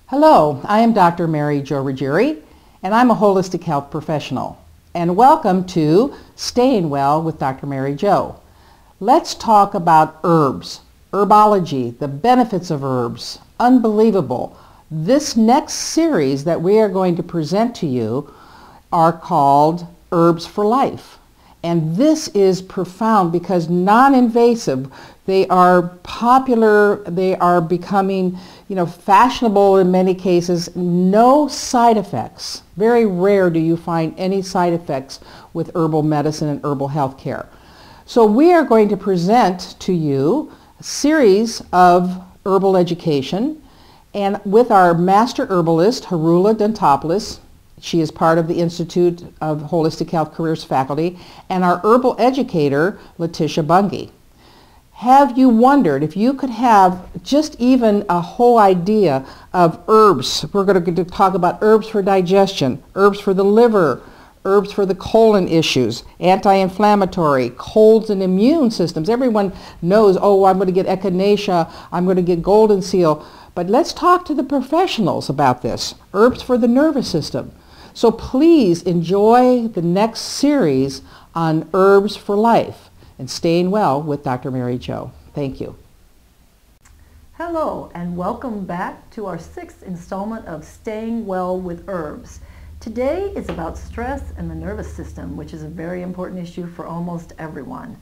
Hello, I am Dr. Mary Jo Ruggieri, and I'm a holistic health professional. And welcome to Staying Well with Dr. Mary Jo. Let's talk about herbs, herbology, the benefits of herbs. Unbelievable. This next series that we are going to present to you are called Herbs for Life. And this is profound because non-invasive, they are popular, they are becoming, fashionable in many cases, no side effects. Very rare do you find any side effects with herbal medicine and herbal health care. So we are going to present to you a series of herbal education, and with our master herbalist, Harula Dentopoulos. She is part of the Institute of Holistic Health Careers faculty, and our herbal educator, Letitia Bunge. Have you wondered if you could have just even a whole idea of herbs? We're going to talk about herbs for digestion, herbs for the liver, herbs for the colon issues, anti-inflammatory, colds and immune systems. Everyone knows, oh, I'm going to get echinacea, I'm going to get golden seal. But let's talk to the professionals about this. Herbs for the nervous system. So please enjoy the next series on Herbs for Life and Staying Well with Dr. Mary Jo. Thank you. Hello and welcome back to our 6th installment of Staying Well with Herbs. Today is about stress and the nervous system, which is a very important issue for almost everyone.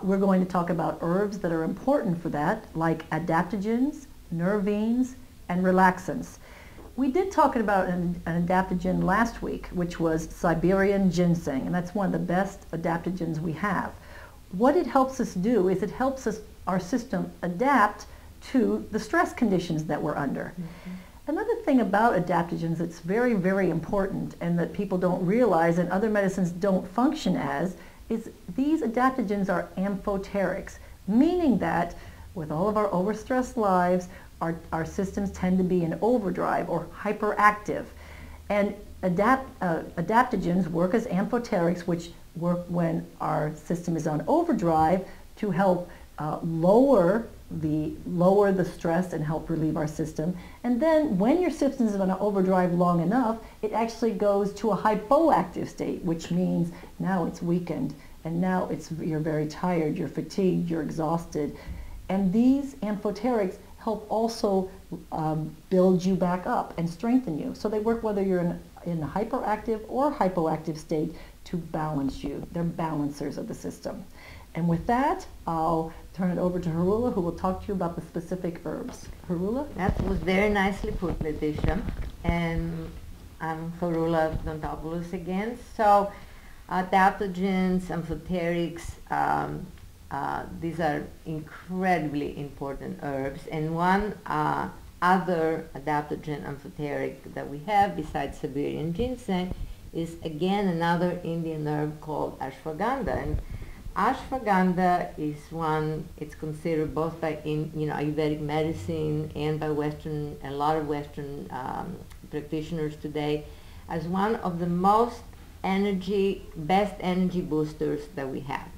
We're going to talk about herbs that are important for that, like adaptogens, nervines, and relaxants. We did talk about an adaptogen last week, which was Siberian Ginseng, and that's one of the best adaptogens we have. What it helps us do is it helps our system adapt to the stress conditions that we're under. Another thing about adaptogens that's very, very important and that people don't realize and other medicines don't function as is these adaptogens are amphoterics, meaning that with all of our overstressed lives, our systems tend to be in overdrive or hyperactive. And adaptogens work as amphoterics, which work when our system is on overdrive to help lower the stress and help relieve our system. And then when your system is on overdrive long enough, it actually goes to a hypoactive state, which means now it's weakened and now you're very tired, you're fatigued, you're exhausted. And these amphoterics help also build you back up and strengthen you. So they work whether you're in a hyperactive or hypoactive state to balance you. They're balancers of the system. And with that, I'll turn it over to Harula, who will talk to you about the specific herbs. Harula? That was very nicely put, Letitia. And I'm Harula Dentopoulos again. So adaptogens, amphoterics, these are incredibly important herbs. And one other adaptogen amphoteric that we have besides Siberian Ginseng is again another Indian herb called Ashwaganda. And Ashwaganda is one, it's considered both by Ayurvedic medicine and by a lot of Western practitioners today as one of the best energy boosters that we have.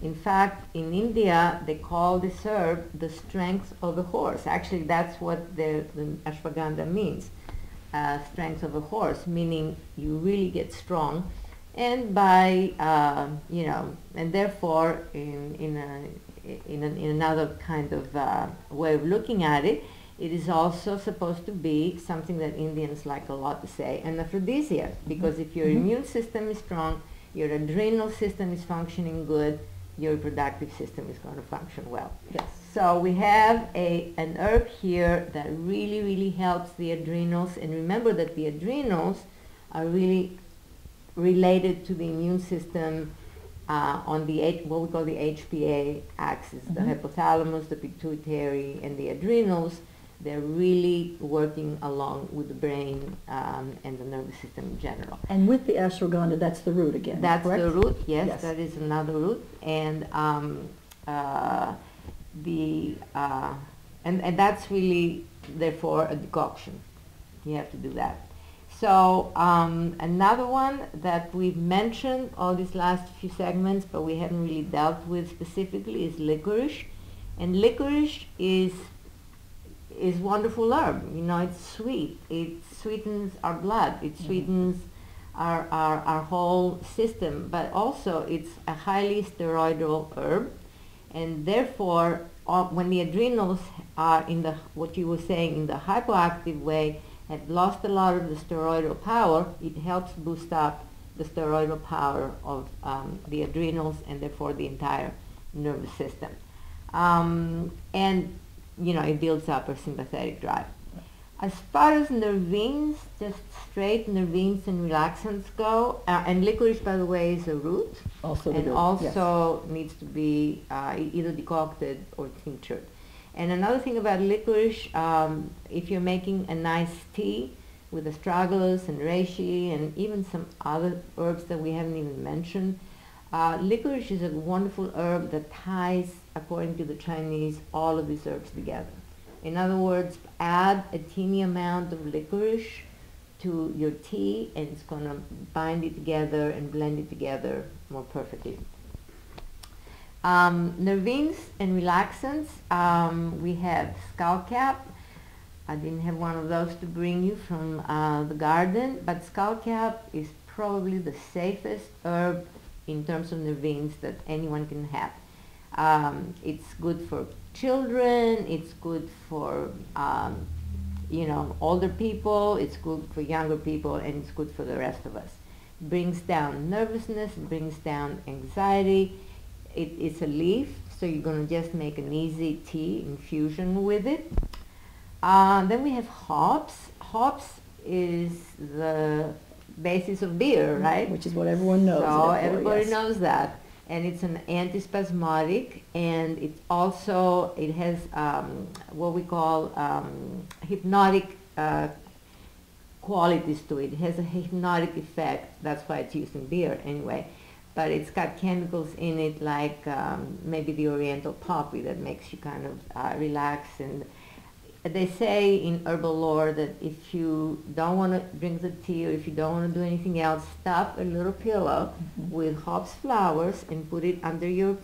In fact, in India, they call this herb the strength of a horse. Actually, that's what the ashwagandha means, strength of a horse, meaning you really get strong. And by, and therefore, in another kind of way of looking at it, it is also supposed to be something that Indians like a lot to say, an aphrodisiac, because if your immune system is strong, your adrenal system is functioning good, your reproductive system is going to function well. Yes. So we have an herb here that really, really helps the adrenals. And remember that the adrenals are really related to the immune system on what we call the HPA axis, the hypothalamus, the pituitary, and the adrenals. They're really working along with the brain and the nervous system in general. And with the ashwagandha, that's the root again, That's correct? the root, yes, that is another root. And and that's really, therefore, a decoction. You have to do that. So another one that we've mentioned all these last few segments, but we haven't really dealt with specifically, is licorice. And licorice is is wonderful herb. You know, it's sweet. It sweetens our blood. It sweetens our whole system. But also, it's a highly steroidal herb, and therefore, when the adrenals are in the, what you were saying, in the hypoactive way, have lost a lot of the steroidal power, it helps boost up the steroidal power of the adrenals and therefore the entire nervous system. And, you know, it builds up our sympathetic drive. As far as nervines, just straight nervines and relaxants go, and licorice, by the way, is a root, Also and the root, also needs to be either decocted or tinctured. And another thing about licorice, if you're making a nice tea with astragalus and reishi and even some other herbs that we haven't even mentioned, licorice is a wonderful herb that ties, according to the Chinese, all of these herbs together. In other words, add a teeny amount of licorice to your tea and it's going to bind it together and blend it together more perfectly. Nervines and relaxants, we have Skullcap. I didn't have one of those to bring you from the garden, but Skullcap is probably the safest herb in terms of nervines that anyone can have. It's good for children, it's good for you know, older people, it's good for younger people, and it's good for the rest of us. It brings down nervousness, it brings down anxiety. It's a leaf, so you're going to just make an easy tea infusion with it. Then we have hops. Hops is the basis of beer, right? Which is what everyone knows. So everybody knows that. And it's an antispasmodic, and it also, it has what we call hypnotic qualities to it. It has a hypnotic effect. That's why it's used in beer anyway. But it's got chemicals in it like maybe the oriental poppy that makes you kind of relax. And they say in herbal lore that if you don't want to drink the tea or if you don't want to do anything else, stuff a little pillow with hops flowers and put it under your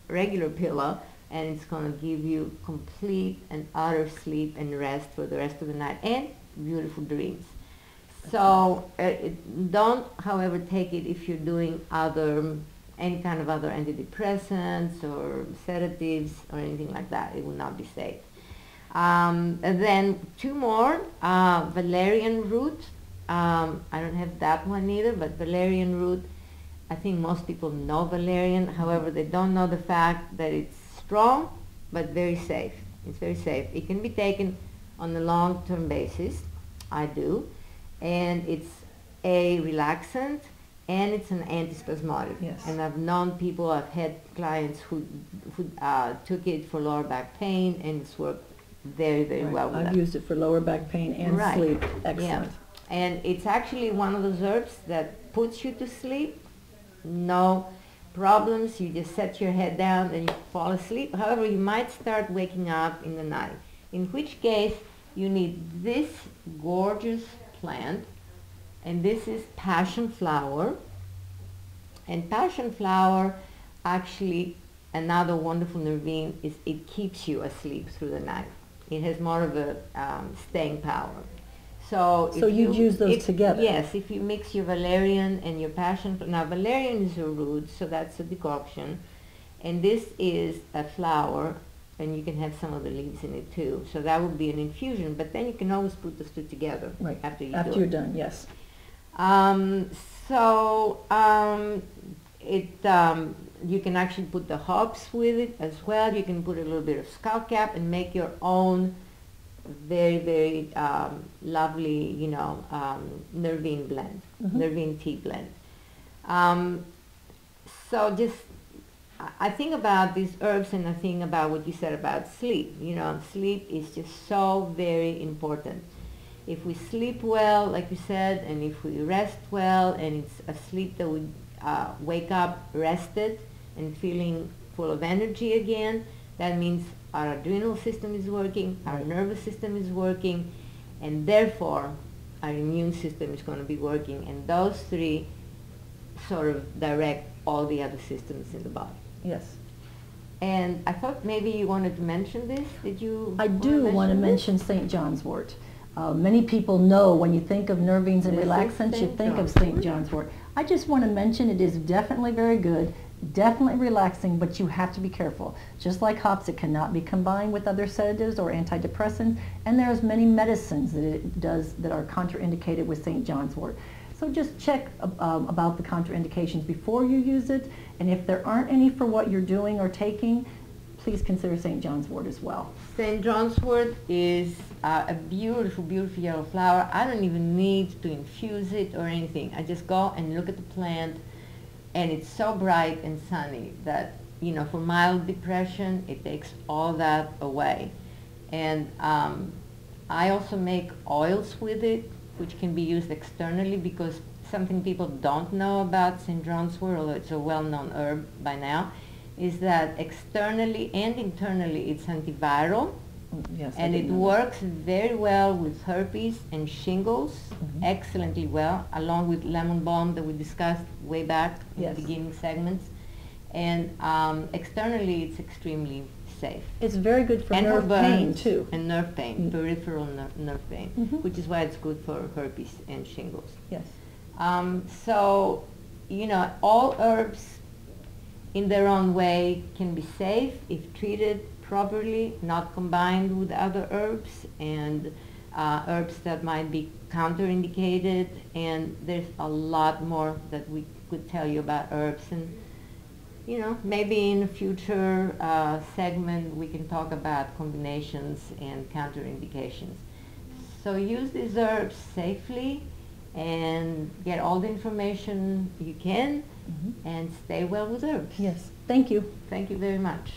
regular pillow, and it's going to give you complete and utter sleep and rest for the rest of the night and beautiful dreams. So don't, however, take it if you're doing any kind of other antidepressants or sedatives or anything like that. It will not be safe. And then two more, Valerian Root. I don't have that one either, but Valerian Root, I think most people know valerian. However, they don't know the fact that it's strong but very safe. It's very safe. It can be taken on a long-term basis. I do. And it's a relaxant and it's an antispasmodic. Yes. And I've known people, I've had clients who took it for lower back pain, and it's worked very, very well with I've them. used it for lower back pain and sleep. Excellent. Yeah. And it's actually one of those herbs that puts you to sleep. No problems. You just set your head down and you fall asleep. However, you might start waking up in the night, in which case you need this gorgeous plant, and this is passion flower. And passion flower, actually, another wonderful nervine is it keeps you asleep through the night. It has more of a staying power. So you'd use those together? Yes, if you mix your valerian and your passion. Now valerian is a root, so that's a decoction, and this is a flower, and you can have some of the leaves in it too. So that would be an infusion, but then you can always put those two together after you do it. After you're done, yes. You can actually put the hops with it as well. You can put a little bit of Skullcap and make your own very, very lovely, you know, nervine blend, nervine tea blend. So just, I think about these herbs and I think about what you said about sleep. You know, sleep is just so very important. If we sleep well, like you said, and if we rest well, and it's a sleep that we wake up rested and feeling full of energy again, that means our adrenal system is working, our nervous system is working, and therefore our immune system is going to be working. And those three sort of direct all the other systems in the body. Yes. And I thought maybe you wanted to mention this. Did you? I do want to mention St. John's wort. Many people know when you think of nervines and This is relaxants, you St. think of John's St. wort. John's wort. I just want to mention it is definitely very good, definitely relaxing, but you have to be careful. Just like hops, it cannot be combined with other sedatives or antidepressants, and there's many medicines that it does that are contraindicated with St. John's wort. So just check about the contraindications before you use it, and if there aren't any for what you're doing or taking, please consider St. John's wort as well. St. John's wort is a beautiful, beautiful yellow flower. I don't even need to infuse it or anything. I just go and look at the plant, and it's so bright and sunny that, you know, for mild depression, it takes all that away. And I also make oils with it, which can be used externally, because something people don't know about St. John's wort, although it's a well-known herb by now, is that externally and internally it's antiviral. Yes, And it works very well with herpes and shingles, excellently well, along with lemon balm that we discussed way back in Yes. the beginning segments. And externally, it's extremely safe. It's very good for And nerve for pain burns too. and nerve pain, peripheral nerve pain, Mhm. which is why it's good for herpes and shingles. Yes. So, you know, all herbs in their own way can be safe if treated properly, not combined with other herbs, and herbs that might be counterindicated. And there's a lot more that we could tell you about herbs. And, you know, maybe in a future segment we can talk about combinations and counterindications. So use these herbs safely and get all the information you can, and stay well with herbs. Yes. Thank you. Thank you very much.